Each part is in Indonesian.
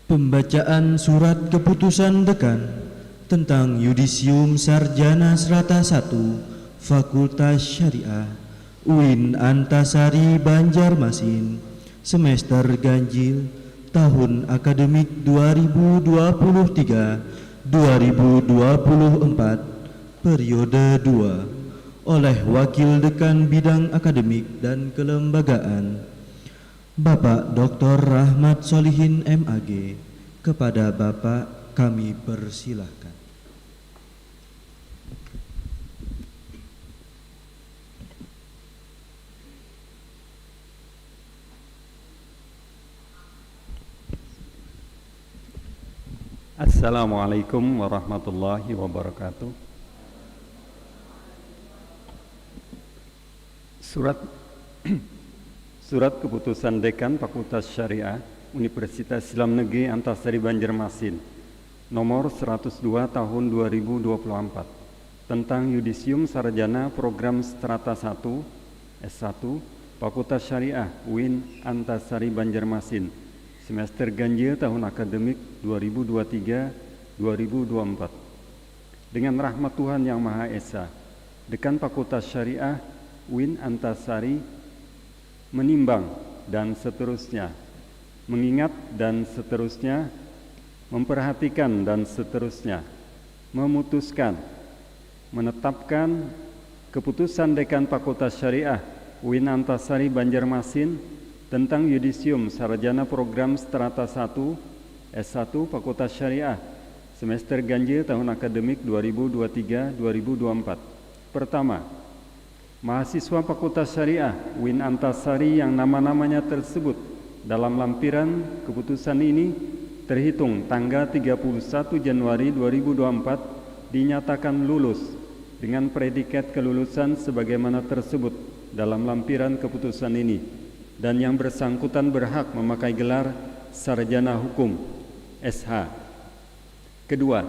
Pembacaan surat keputusan dekan tentang Yudisium Sarjana Strata 1 Fakultas Syariah UIN Antasari Banjarmasin semester ganjil tahun akademik 2023-2024 periode 2 oleh Wakil Dekan Bidang Akademik dan Kelembagaan Bapak Dr. Rahmat Solihin MAG. Kepada Bapak kami persilahkan. Assalamualaikum warahmatullahi wabarakatuh. Surat Keputusan Dekan Fakultas Syariah Universitas Islam Negeri Antasari Banjarmasin nomor 102 tahun 2024 tentang Yudisium Sarjana Program Strata 1 S1 Fakultas Syariah UIN Antasari Banjarmasin semester ganjil tahun akademik 2023-2024. Dengan rahmat Tuhan Yang Maha Esa, Dekan Fakultas Syariah UIN Antasari menimbang dan seterusnya, mengingat dan seterusnya, memperhatikan dan seterusnya, memutuskan, menetapkan keputusan Dekan Fakultas Syariah UIN Antasari Banjarmasin tentang Yudisium Sarjana Program Strata 1 S1 Fakultas Syariah semester ganjil tahun akademik 2023-2024. Pertama, mahasiswa Fakultas Syariah UIN Antasari yang nama-namanya tersebut dalam lampiran keputusan ini terhitung tanggal 31 Januari 2024 dinyatakan lulus dengan predikat kelulusan sebagaimana tersebut dalam lampiran keputusan ini, dan yang bersangkutan berhak memakai gelar Sarjana Hukum SH. Kedua,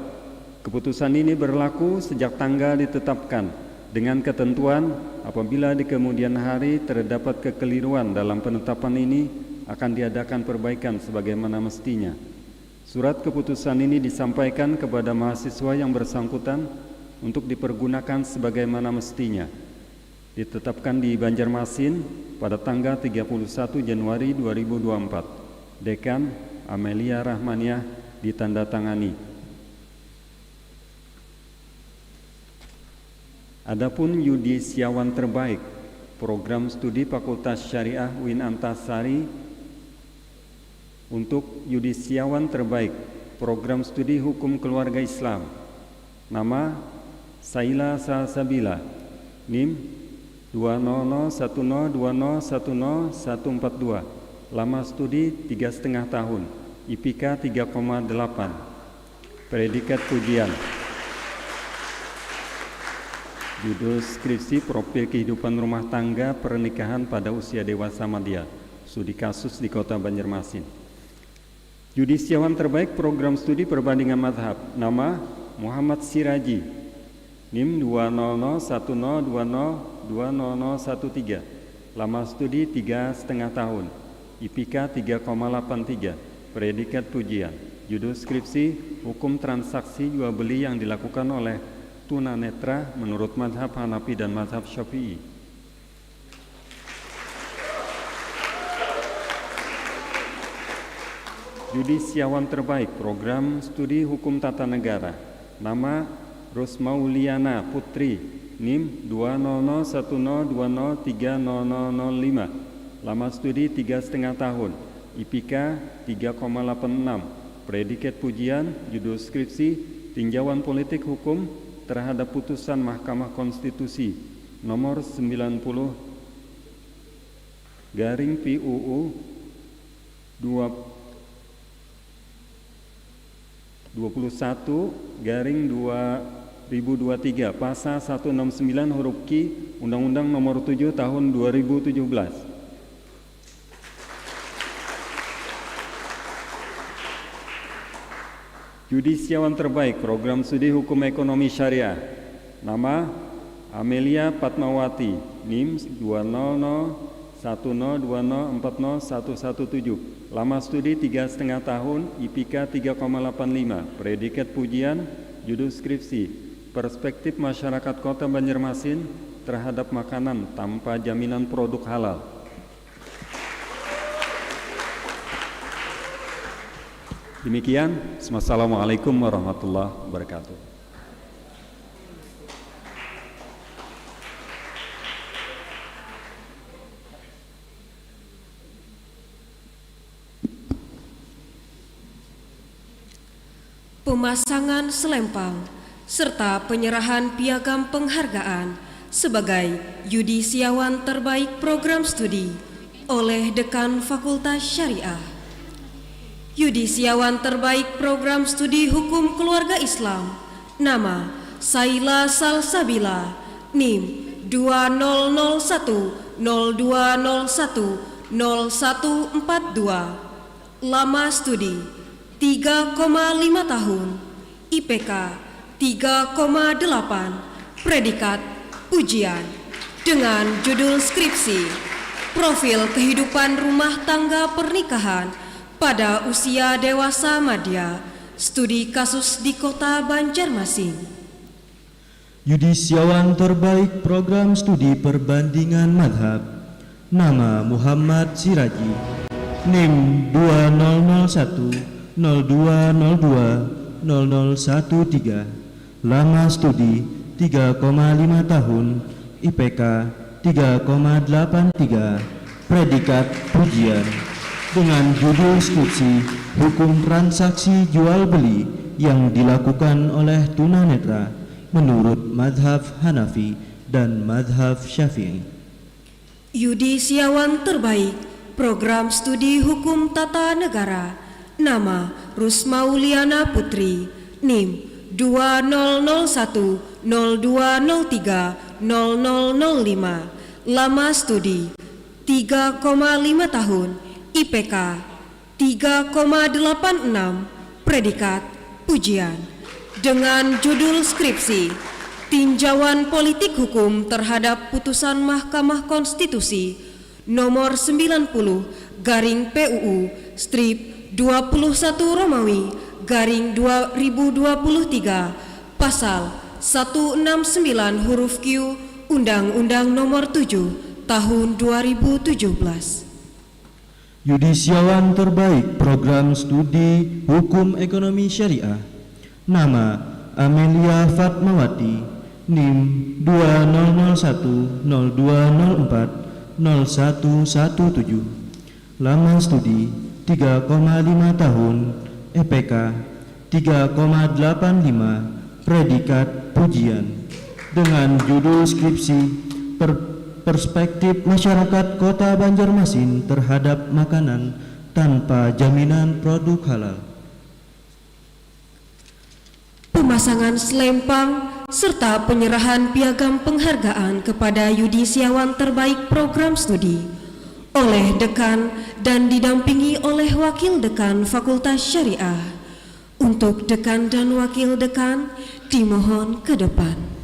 keputusan ini berlaku sejak tanggal ditetapkan dengan ketentuan apabila di kemudian hari terdapat kekeliruan dalam penetapan ini akan diadakan perbaikan sebagaimana mestinya. Surat keputusan ini disampaikan kepada mahasiswa yang bersangkutan untuk dipergunakan sebagaimana mestinya. Ditetapkan di Banjarmasin pada tanggal 31 Januari 2024. Dekan Amelia Rahmaniah ditandatangani. Adapun yudisiawan terbaik program studi Fakultas Syariah UIN Antasari untuk yudisiawan terbaik program studi Hukum Keluarga Islam, nama Saila Salsabila, NIM 2001020100142, lama studi 3,5 tahun, IPK 3,8, predikat pujian. Judul skripsi profil kehidupan rumah tangga pernikahan pada usia dewasa madya, studi kasus di Kota Banjarmasin. Yudisiawan terbaik program studi perbandingan mazhab, nama Muhammad Siraji, NIM 20010202013, lama studi 3,5 tahun, IPK 3,83, predikat pujian. Judul skripsi hukum transaksi jual beli yang dilakukan oleh tunanetra menurut mazhab Hanafi dan mazhab Syafi'i. Yudisiawan terbaik program studi hukum tata negara, nama Rosmauliana Putri, NIM 20010203005, lama studi 3,5 tahun, IPK 3,86, predikat pujian. Judul skripsi tinjauan politik hukum terhadap putusan Mahkamah Konstitusi nomor 90/PUU 21/2023 pasal 169 huruf Q Undang-Undang nomor 7 tahun 2017. Yudisiawan terbaik program studi hukum ekonomi syariah, nama Amelia Fatmawati, NIM 1020401117. Lama studi 3,5 tahun, IPK 3,85, predikat pujian, judul skripsi, perspektif masyarakat Kota Banjarmasin terhadap makanan tanpa jaminan produk halal. Demikian, Wassalamualaikum warahmatullahi wabarakatuh. Pemasangan selempang serta penyerahan piagam penghargaan sebagai yudisiawan terbaik program studi oleh Dekan Fakultas Syariah. Yudisiawan terbaik program studi Hukum Keluarga Islam, nama Saila Salsabila, NIM 200102010142, lama studi 3,5 tahun, IPK 3,8, predikat ujian dengan judul skripsi, profil kehidupan rumah tangga pernikahan pada usia dewasa madya, studi kasus di Kota Banjarmasin. Yudisiawan terbaik program studi perbandingan madhab, nama Muhammad Siraji, NIM 200102020013, lama studi 3,5 tahun, IPK 3,83, predikat pujian dengan judul skripsi Hukum Transaksi Jual Beli yang dilakukan oleh tunanetra menurut madhab Hanafi dan madhab Syafi'i. Yudisiawan terbaik program studi Hukum Tata Negara, nama Rusmauliana Putri, NIM 200102030005, lama studi 3,5 tahun, IPK 3,86, predikat pujian dengan judul skripsi Tinjauan Politik Hukum terhadap Putusan Mahkamah Konstitusi nomor 90/PUU strip 21 Romawi /2023 pasal 169 huruf Q Undang-Undang nomor 7 tahun 2017. Yudisiawan terbaik program studi Hukum Ekonomi Syariah, nama Amelia Fatmawati, NIM 200102040117, lama studi 3,5 tahun, IPK 3,85, predikat pujian dengan judul skripsi perspektif masyarakat Kota Banjarmasin terhadap makanan tanpa jaminan produk halal. Pemasangan selempang serta penyerahan piagam penghargaan kepada yudisiawan terbaik program studi oleh dekan dan didampingi oleh wakil dekan Fakultas Syariah. Untuk dekan dan wakil dekan dimohon ke depan.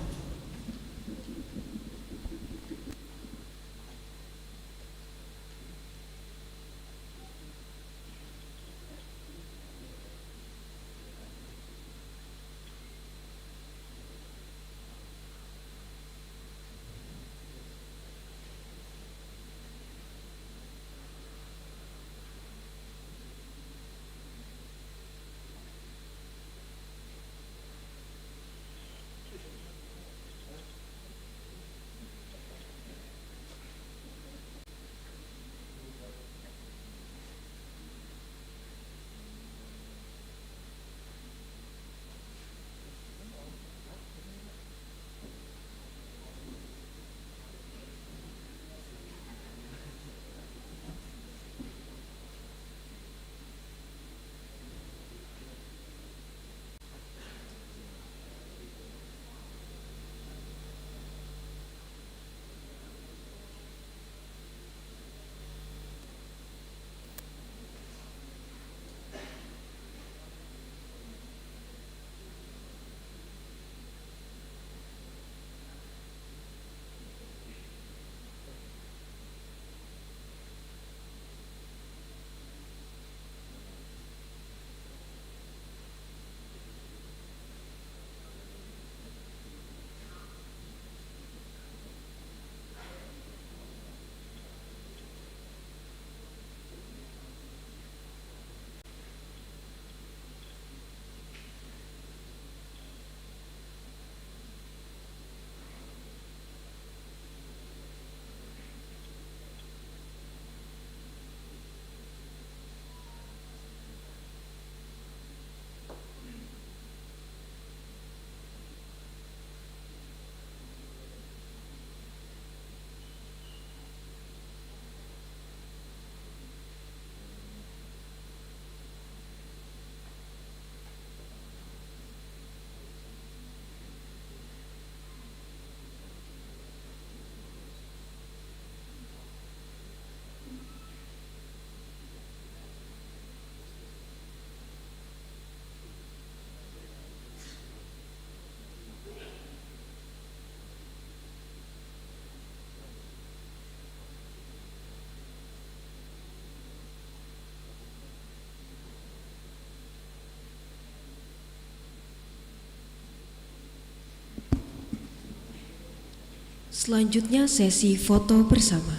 Selanjutnya sesi foto bersama.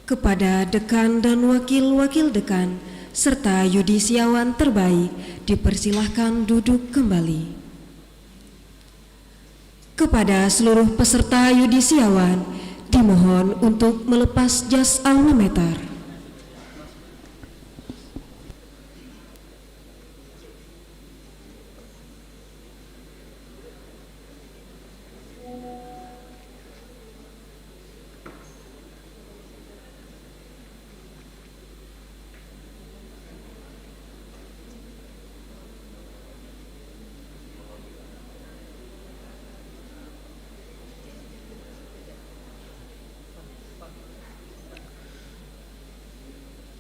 Kepada dekan dan wakil-wakil dekan serta yudisiawan terbaik dipersilahkan duduk kembali. Kepada seluruh peserta yudisiawan dimohon untuk melepas jas alma mater.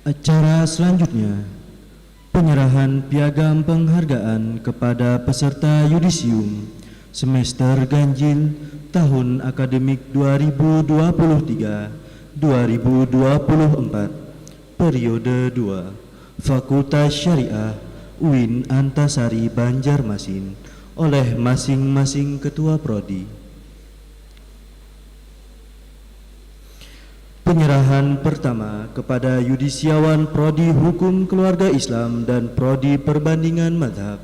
Acara selanjutnya, penyerahan piagam penghargaan kepada peserta yudisium semester ganjil tahun akademik 2023-2024 periode 2 Fakultas Syariah UIN Antasari Banjarmasin oleh masing-masing ketua prodi. Penyerahan pertama kepada yudisiawan Prodi Hukum Keluarga Islam dan Prodi Perbandingan Mazhab.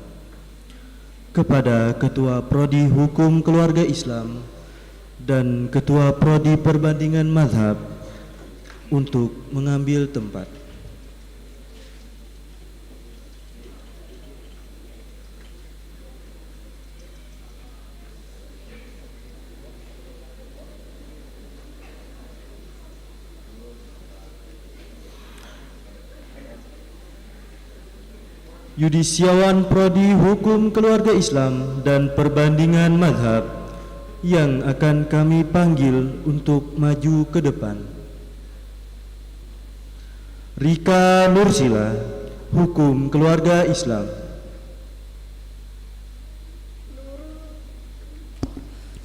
Kepada Ketua Prodi Hukum Keluarga Islam dan Ketua Prodi Perbandingan Mazhab untuk mengambil tempat. Yudisiawan Prodi Hukum Keluarga Islam dan Perbandingan Mazhab yang akan kami panggil untuk maju ke depan. Rika Nursila, Hukum Keluarga Islam.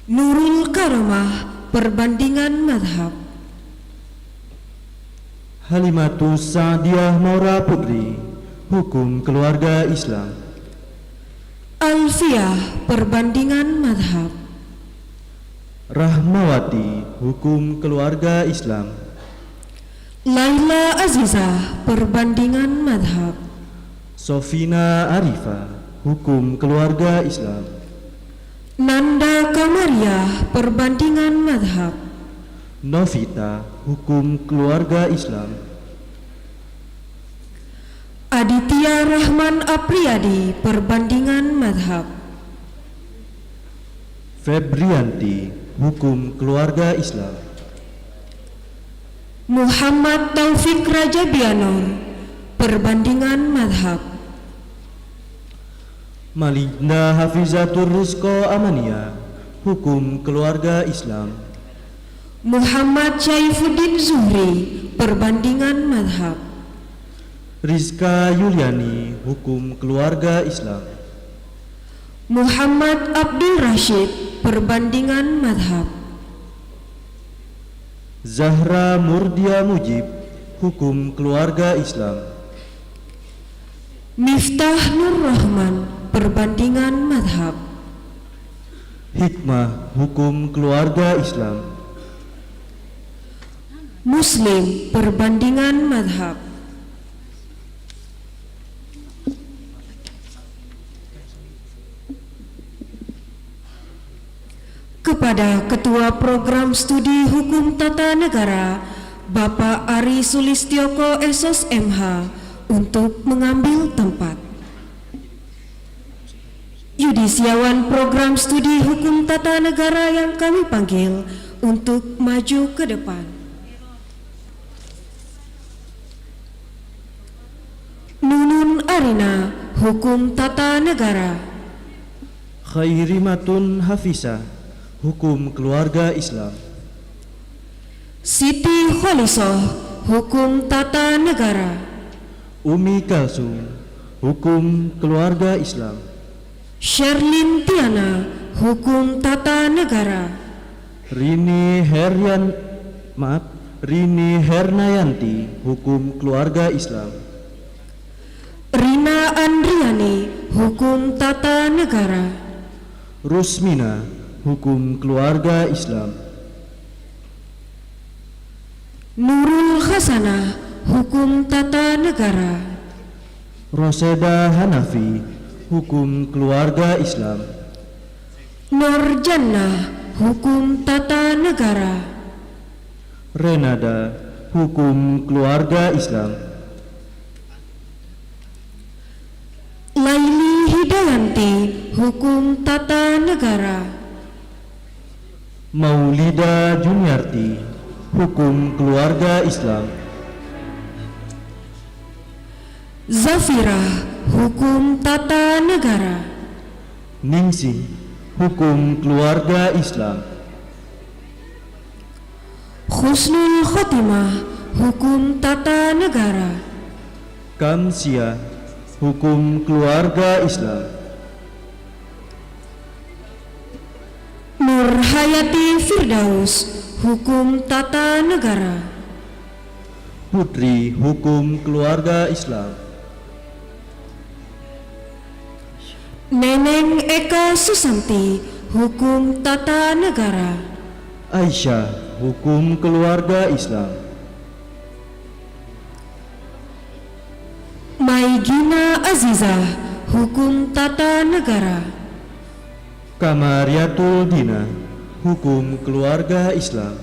Nurul Karamah, Perbandingan Mazhab. Halimatus Sa'diah Maura Putri, Hukum Keluarga Islam. Alfiah, Perbandingan Mazhab. Rahmawati, Hukum Keluarga Islam. Laila Azizah, Perbandingan Mazhab. Sofina Arifah, Hukum Keluarga Islam. Nanda Kamariah, Perbandingan Mazhab. Novita, Hukum Keluarga Islam. Aditya Rahman Apriyadi, Perbandingan Mazhab. Febrianti, Hukum Keluarga Islam. Muhammad Taufik Rajabianor, Perbandingan Mazhab. Malinda Hafizatur Rizko Amania, Hukum Keluarga Islam. Muhammad Syaifuddin Zuhri, Perbandingan Mazhab. Rizka Yuliani, Hukum Keluarga Islam. Muhammad Abdul Rashid, Perbandingan Mazhab. Zahra Murdia Mujib, Hukum Keluarga Islam. Miftah Nur Rahman, Perbandingan Mazhab. Hikmah, Hukum Keluarga Islam. Muslim perbandingan madhab. Kepada Ketua Program Studi Hukum Tata Negara, Bapak Ari Sulistioko SOS MH, untuk mengambil tempat. Yudisiawan Program Studi Hukum Tata Negara yang kami panggil untuk maju ke depan. Nunun Arina, Hukum Tata Negara. Khairimatun Hafizah, Hukum Keluarga Islam. Siti Kholisoh, Hukum Tata Negara. Umi Kalsum, Hukum Keluarga Islam. Sherlyn Tiana, Hukum Tata Negara. Rini Hernayanti, Hukum Keluarga Islam. Rina Andriani, Hukum Tata Negara. Rusmina, Hukum Keluarga Islam. Nurul Hasanah, Hukum Tata Negara. Roseda Hanafi, Hukum Keluarga Islam. Nur Jannah, Hukum Tata Negara. Renada, Hukum Keluarga Islam. Laili Hidayanti, Hukum Tata Negara. Maulida Juniarti, Hukum Keluarga Islam. Zafira, Hukum Tata Negara. Ningsih, Hukum Keluarga Islam. Husnul Khotimah, Hukum Tata Negara. Kamsia, Hukum Keluarga Islam. Nur Hayati Firdaus, Hukum Tata Negara. Putri, Hukum Keluarga Islam. Neneng Eka Susanti, Hukum Tata Negara. Aisyah, Hukum Keluarga Islam. Maigina Azizah, Hukum Tata Negara. Kamariatul Dina, Hukum Keluarga Islam.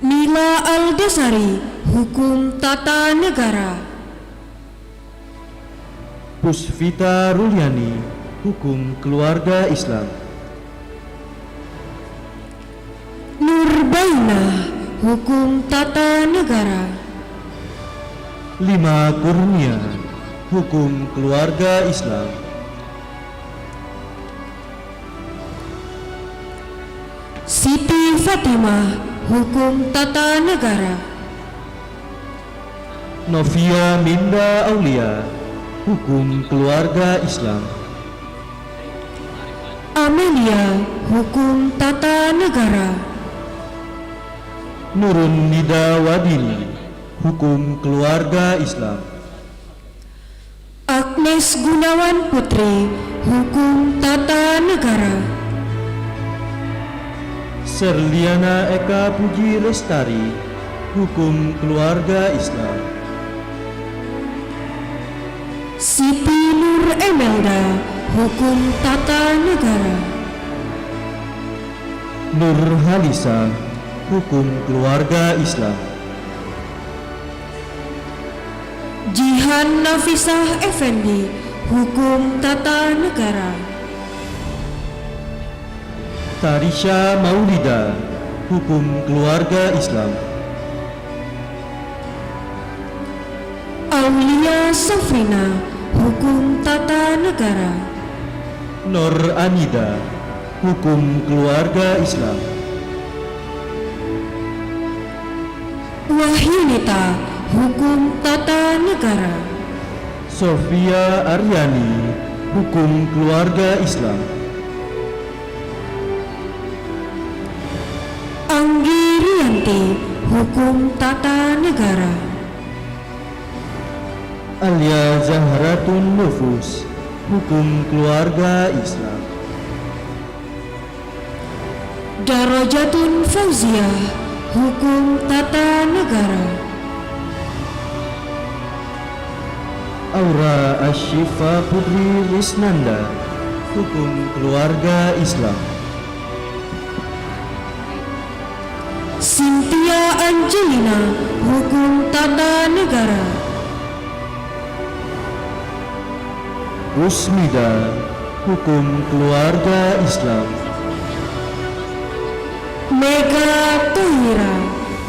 Nila Aldasari, Hukum Tata Negara. Pusvita Ruliani, Hukum Keluarga Islam. Nurbaina, Hukum Tata Negara. Lima Kurnia, Hukum Keluarga Islam. Siti Fatimah, Hukum Tata Negara. Novia Minda Aulia, Hukum Keluarga Islam. Amelia, Hukum Tata Negara. Nurun Nida Wadini, Hukum Keluarga Islam. Agnes Gunawan Putri, Hukum Tata Negara. Serliana Eka Puji Lestari, Hukum Keluarga Islam. Siti Nur Emelda, Hukum Tata Negara. Nur Halisa, Hukum Keluarga Islam. Jihan Nafisah Effendi, Hukum Tata Negara. Tarisha Maulida, Hukum Keluarga Islam. Aulia Safrina, Hukum Tata Negara. Nur Anida, Hukum Keluarga Islam. Wahyunita, Hukum Tata Negara. Sofia Aryani, Hukum Keluarga Islam. Anggi Rianti, Hukum Tata Negara. Alia Zahratun Nufus, Hukum Keluarga Islam. Darajatun Fauziah, Hukum Tata Negara. Aura Ashifa Putri Risnanda, Hukum Keluarga Islam. Cynthia Angelina, Hukum Tata Negara. Rusmida, Hukum Keluarga Islam. Mega Tuhira,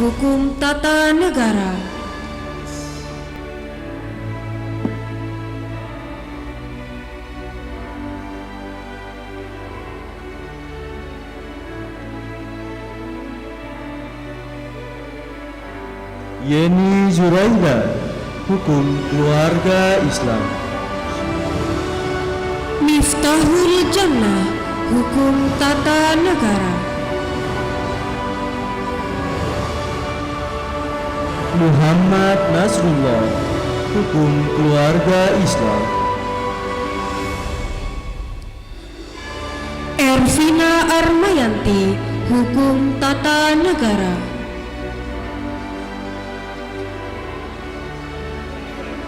Hukum Tata Negara. Yeni Zuraida, Hukum Keluarga Islam. Miftahul Jannah, Hukum Tata Negara. Muhammad Nasrullah, Hukum Keluarga Islam. Ervina Armayanti, Hukum Tata Negara.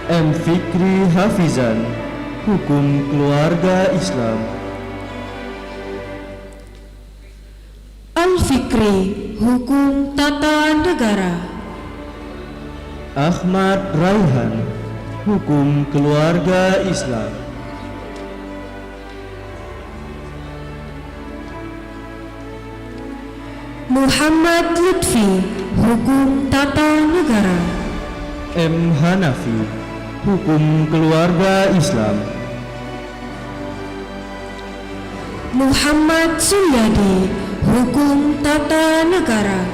M. Fikri Hafizan, Hukum Keluarga Islam. Al-Fikri, Hukum Tata Negara. Ahmad Raihan, Hukum Keluarga Islam. Muhammad Lutfi, Hukum Tata Negara. M. Hanafi, Hukum Keluarga Islam. Muhammad Suryadi, Hukum Tata Negara.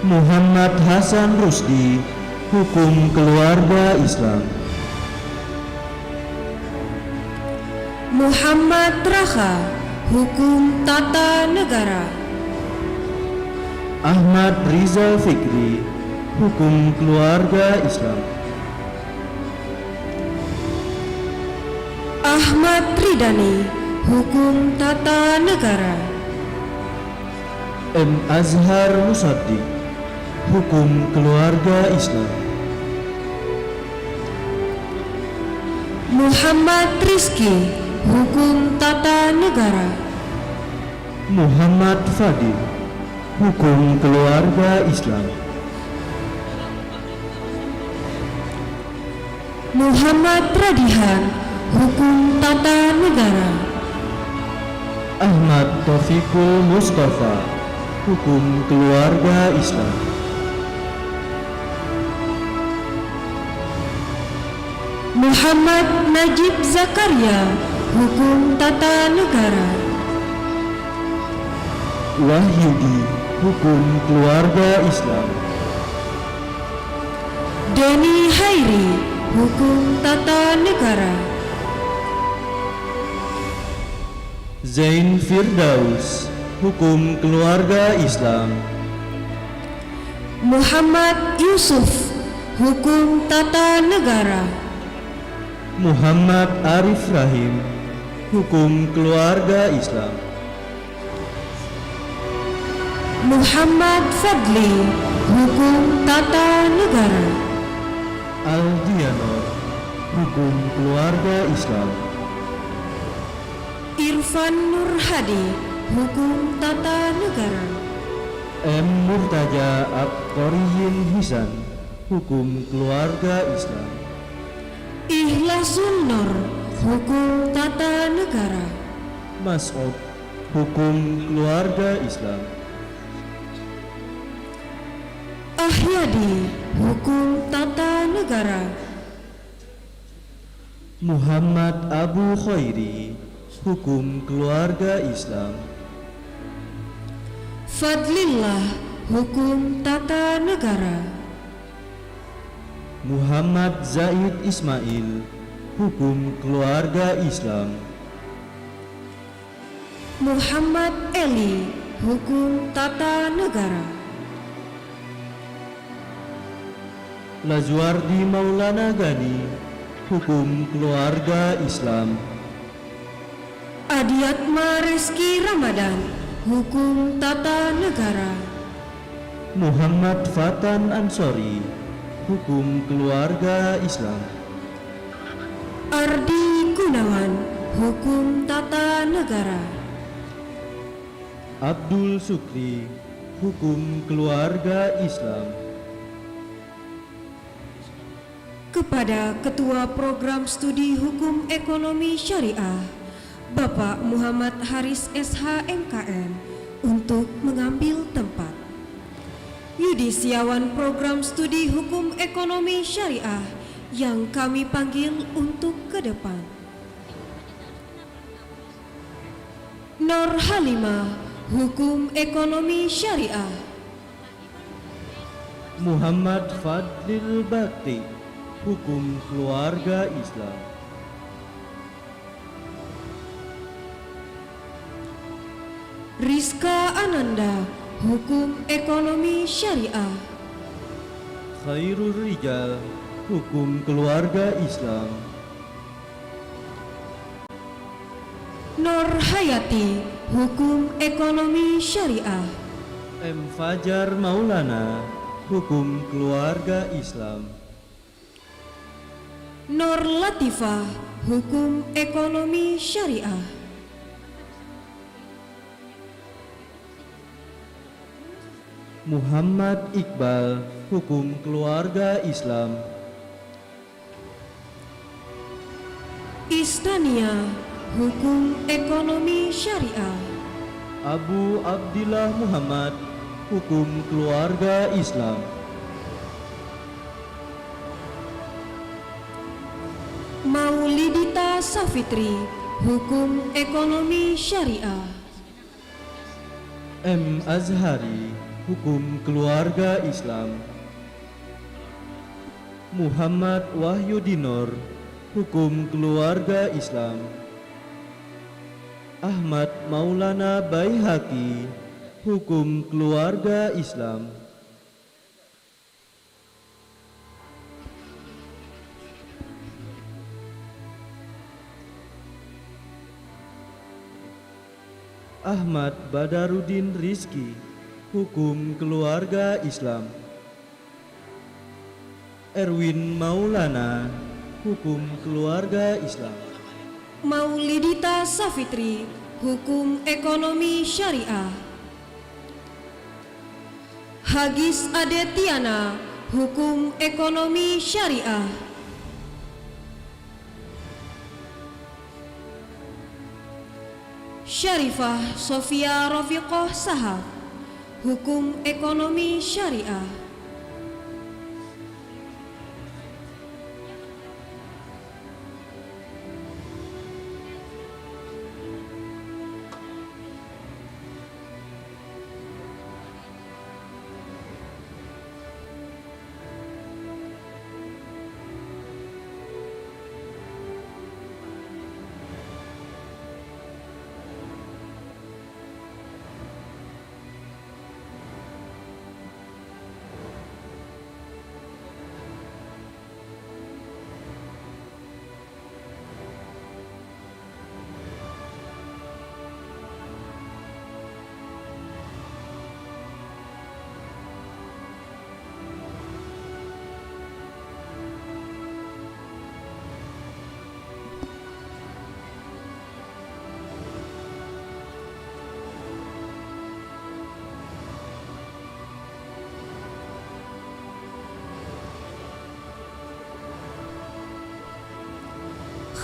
Muhammad Hasan Rusdi, Hukum Keluarga Islam. Muhammad Raha, Hukum Tata Negara. Ahmad Rizal Fikri, Hukum Keluarga Islam. Ahmad Ridani, Hukum Tata Negara. M. Azhar Musaddiq, Hukum Keluarga Islam. Muhammad Rizki, Hukum Tata Negara. Muhammad Fadil, Hukum Keluarga Islam. Muhammad Radihan, Hukum Tata Negara. Ahmad Taufiqul Mustafa, Hukum Keluarga Islam. Muhammad Najib Zakaria, Hukum Tata Negara. Wahyudi, Hukum Keluarga Islam. Deni Hairi, Hukum Tata Negara. Zain Firdaus, Hukum Keluarga Islam. Muhammad Yusuf, Hukum Tata Negara. Muhammad Arif Rahim, Hukum Keluarga Islam. Muhammad Fadli, Hukum Tata Negara. Aldianor, Hukum Keluarga Islam. Irfan Nur Hadi, Hukum Tata Negara. M. Murtaja Abqariyin Hisan, Hukum Keluarga Islam. Ikhlasun Nur, Hukum Tata Negara. Mas'ud, Hukum Keluarga Islam. Ahyadi, Hukum Tata Negara. Muhammad Abu Khairi, Hukum Keluarga Islam. Fadlillah, Hukum Tata Negara. Muhammad Zaid Ismail, Hukum Keluarga Islam. Muhammad Eli, Hukum Tata Negara. Lazuardi Maulana Gani, Hukum Keluarga Islam. Adiatma Reski Ramadan, Hukum Tata Negara. Muhammad Fatan Ansori, Hukum Keluarga Islam. Ardi Gunawan, Hukum Tata Negara. Abdul Sukri, Hukum Keluarga Islam. Kepada Ketua Program Studi Hukum Ekonomi Syariah, Bapak Muhammad Haris SH MKN, untuk mengambil tempat. Yudisiawan Program Studi Hukum Ekonomi Syariah yang kami panggil untuk ke depan. Nur Halimah, Hukum Ekonomi Syariah. Muhammad Fadlil Bakti, Hukum Keluarga Islam. Rizka Ananda, Hukum Ekonomi Syariah. Khairul Rijal, Hukum Keluarga Islam. Nur Hayati, Hukum Ekonomi Syariah. M. Fajar Maulana, Hukum Keluarga Islam. Nur Latifah, Hukum Ekonomi Syariah. Muhammad Iqbal, Hukum Keluarga Islam. Istania, Hukum Ekonomi Syariah. Abu Abdillah Muhammad, Hukum Keluarga Islam. Maulidita Safitri, Hukum Ekonomi Syariah. M. Azhari, Hukum Keluarga Islam. Muhammad Wahyudinor, Hukum Keluarga Islam. Ahmad Maulana Baihaqi, Hukum Keluarga Islam. Ahmad Badarudin Rizki, Hukum Keluarga Islam. Erwin Maulana, Hukum Keluarga Islam. Maulidita Safitri, Hukum Ekonomi Syariah. Hagis Adetiana, Hukum Ekonomi Syariah. Syarifah Sofia Rafiqoh Sahab, Hukum Ekonomi Syariah.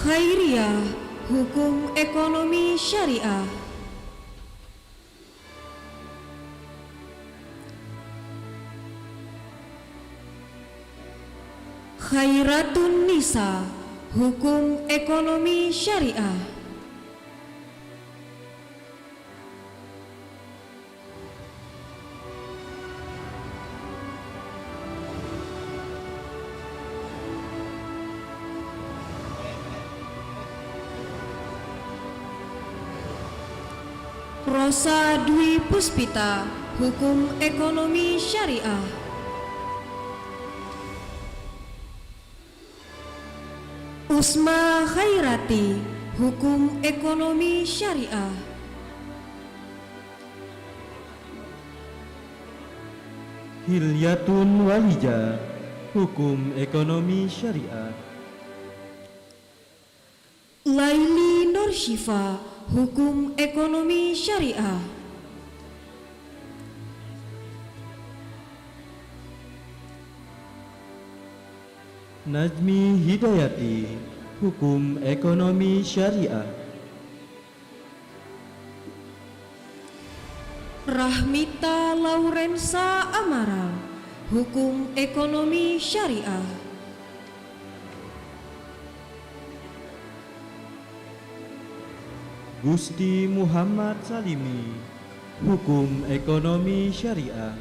Khairiyah, Hukum Ekonomi Syariah. Khairatun Nisa, Hukum Ekonomi Syariah. Rosa Dwi Puspita, Hukum Ekonomi Syariah. Usma Khairati, Hukum Ekonomi Syariah. Hilyatun Walija, Hukum Ekonomi Syariah. Laili Nursyifa, Hukum Ekonomi Syariah. Najmi Hidayati, Hukum Ekonomi Syariah. Rahmita Laurensa Amara, Hukum Ekonomi Syariah. Gusti Muhammad Salimi, Hukum Ekonomi Syariah.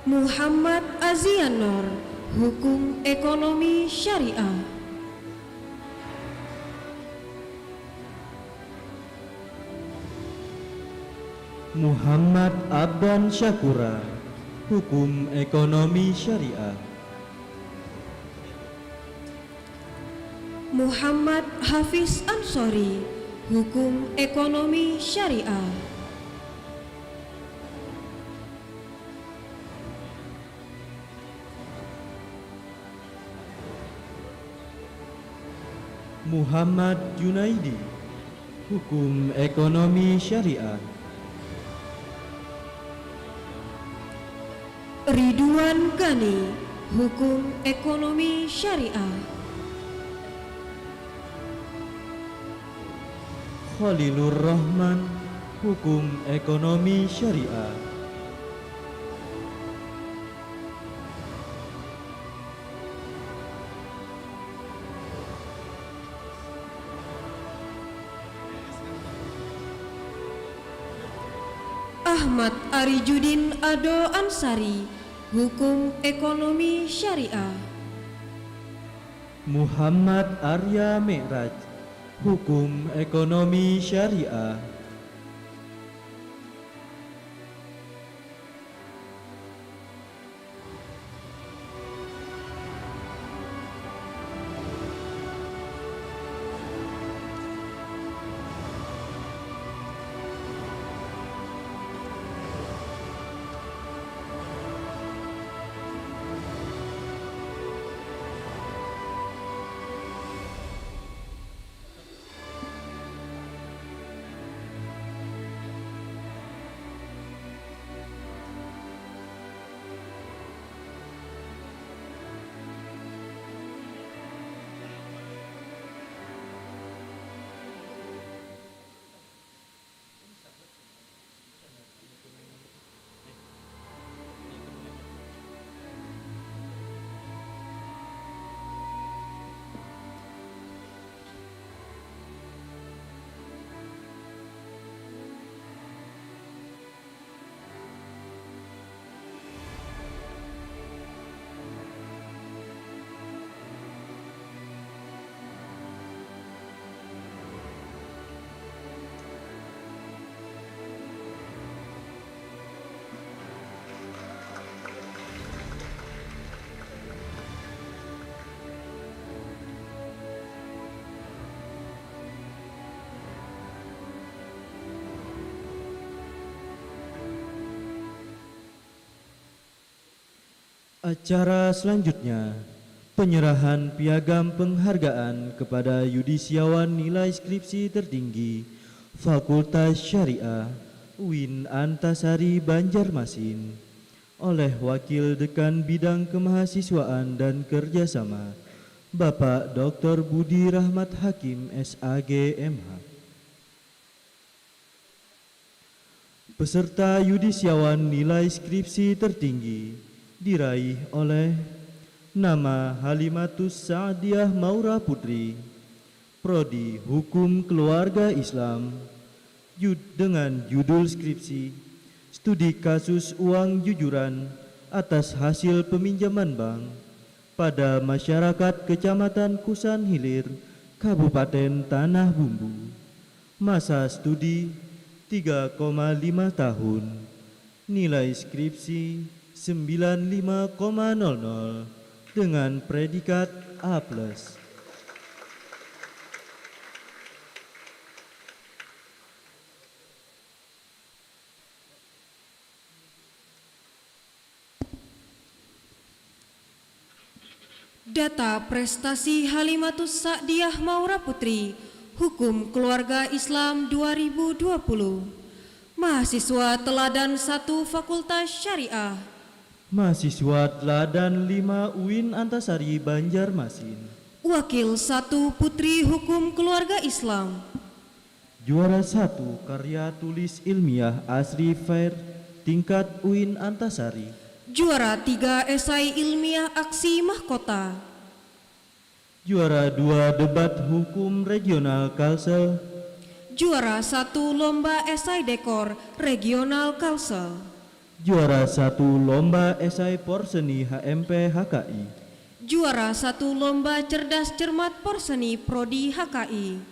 Muhammad Azianor, Hukum Ekonomi Syariah. Muhammad Abdan Syakura, Hukum Ekonomi Syariah. Muhammad Hafiz Ansori, Hukum Ekonomi Syariah. Muhammad Junaidi, Hukum Ekonomi Syariah. Ridwan Gani, Hukum Ekonomi Syariah. Khalilur Rahman, Hukum Ekonomi Syariah. Ahmad Arijudin Ado Ansari, Hukum Ekonomi Syariah. Muhammad Arya Mi'raj, Hukum Ekonomi Syariah. Acara selanjutnya, penyerahan piagam penghargaan kepada yudisiawan nilai skripsi tertinggi Fakultas Syariah UIN Antasari Banjarmasin oleh Wakil Dekan Bidang Kemahasiswaan dan Kerjasama Bapak Dr. Budi Rahmat Hakim SAG MH. Peserta yudisiawan nilai skripsi tertinggi diraih oleh nama Halimatus Sa'diyah Maura Putri, Prodi Hukum Keluarga Islam, dengan judul skripsi Studi Kasus Uang Jujuran atas hasil peminjaman bank pada masyarakat Kecamatan Kusan Hilir, Kabupaten Tanah Bumbu. Masa studi 3,5 tahun. Nilai skripsi 95,00 dengan predikat A+. Data prestasi Halimatus Sa'diyah Maura Putri, Hukum Keluarga Islam 2020. Mahasiswa Teladan 1 Fakultas Syariah. Mahasiswa Teladan 5 UIN Antasari Banjarmasin. Wakil 1 Putri Hukum Keluarga Islam. Juara 1 karya tulis ilmiah Asri Fair tingkat UIN Antasari. Juara 3 esai ilmiah Aksi Mahkota. Juara 2 debat hukum regional Kalsel. Juara 1 lomba esai dekor regional Kalsel. Juara 1 lomba esai porseni HMP HKI. Juara 1 lomba cerdas cermat porseni Prodi HKI.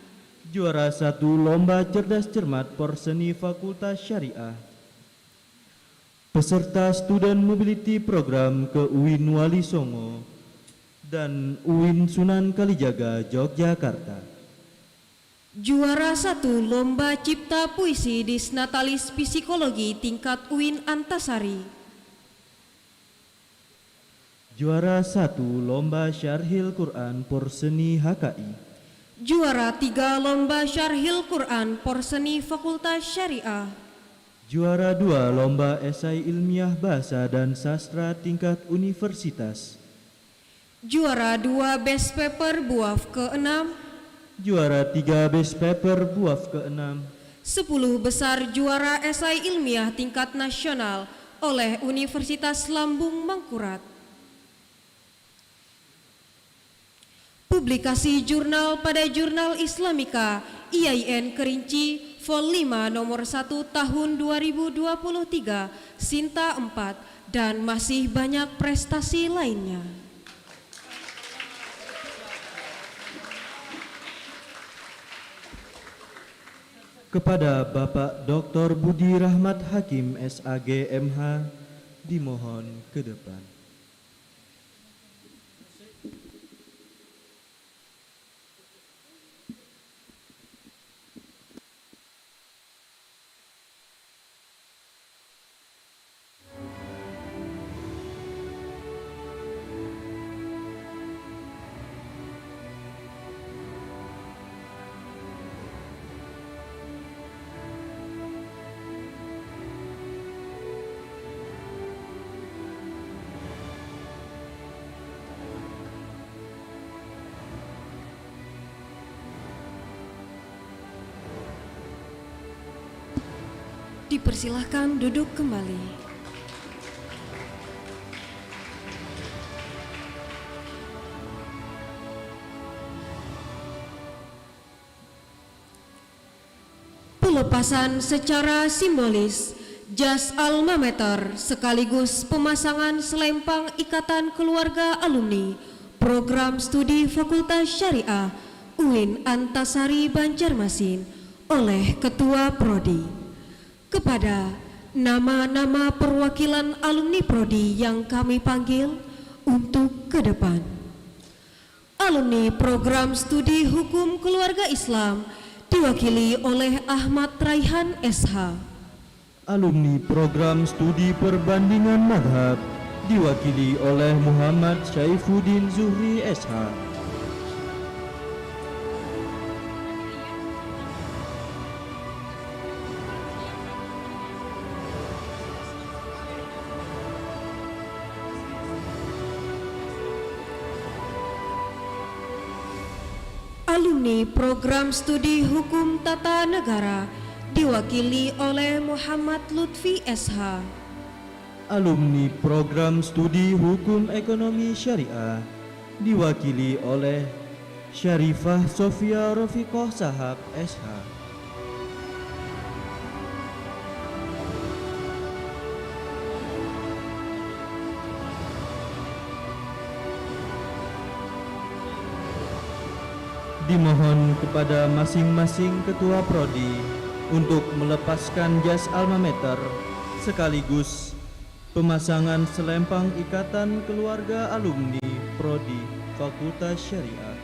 Juara 1 lomba cerdas cermat porseni Fakultas Syariah. Peserta Student Mobility Program ke UIN Wali Songo dan UIN Sunan Kalijaga Yogyakarta. Juara 1 lomba cipta puisi Disnatalis Psikologi tingkat UIN Antasari. Juara 1 lomba Syarhil Quran Porseni HKI. Juara 3 lomba Syarhil Quran Porseni Fakultas Syariah. Juara 2 lomba esai ilmiah bahasa dan sastra tingkat universitas. Juara 2 best paper BUAF ke-6. Juara 3 best paper BUAF ke-6. 10 besar juara esai ilmiah tingkat nasional oleh Universitas Lambung Mangkurat. Publikasi jurnal pada Jurnal Islamika IAIN Kerinci Vol 5 nomor 1 tahun 2023 Sinta 4 dan masih banyak prestasi lainnya. Kepada Bapak Dr. Budi Rahmat Hakim SAG MH dimohon ke depan. Dipersilahkan duduk kembali. Pelepasan secara simbolis jas alma mater sekaligus pemasangan selempang ikatan keluarga alumni program studi Fakultas Syariah UIN Antasari Banjarmasin oleh Ketua Prodi. Kepada nama-nama perwakilan alumni Prodi yang kami panggil untuk ke depan. Alumni program studi Hukum Keluarga Islam diwakili oleh Ahmad Raihan SH. Alumni program studi Perbandingan Madhab diwakili oleh Muhammad Syaifuddin Zuhri SH. Alumni program studi Hukum Tata Negara diwakili oleh Muhammad Lutfi SH. Alumni program studi Hukum Ekonomi Syariah diwakili oleh Syarifah Sofia Rofiqoh Sahab SH. Dimohon kepada masing-masing ketua prodi untuk melepaskan jas alma mater sekaligus pemasangan selempang ikatan keluarga alumni prodi Fakultas Syariah.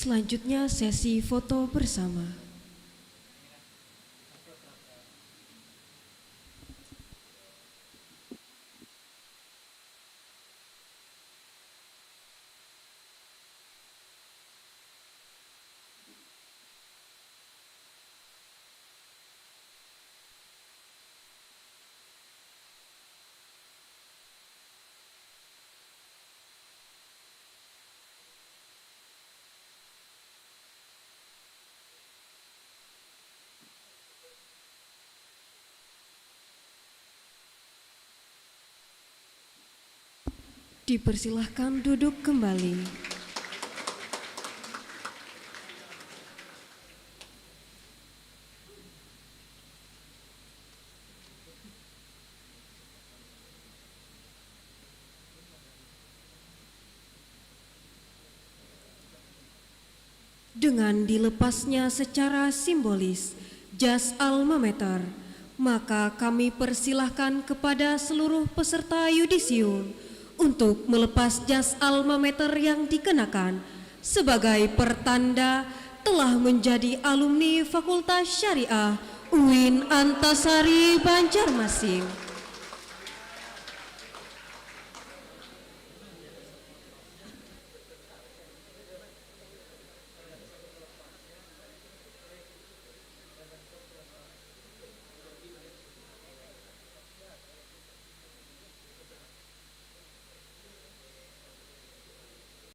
Selanjutnya sesi foto bersama. Dipersilahkan duduk kembali. Dengan dilepasnya secara simbolis jas alma mater, maka kami persilahkan kepada seluruh peserta yudisium untuk melepas jas alma mater yang dikenakan sebagai pertanda telah menjadi alumni Fakultas Syariah UIN Antasari Banjarmasin.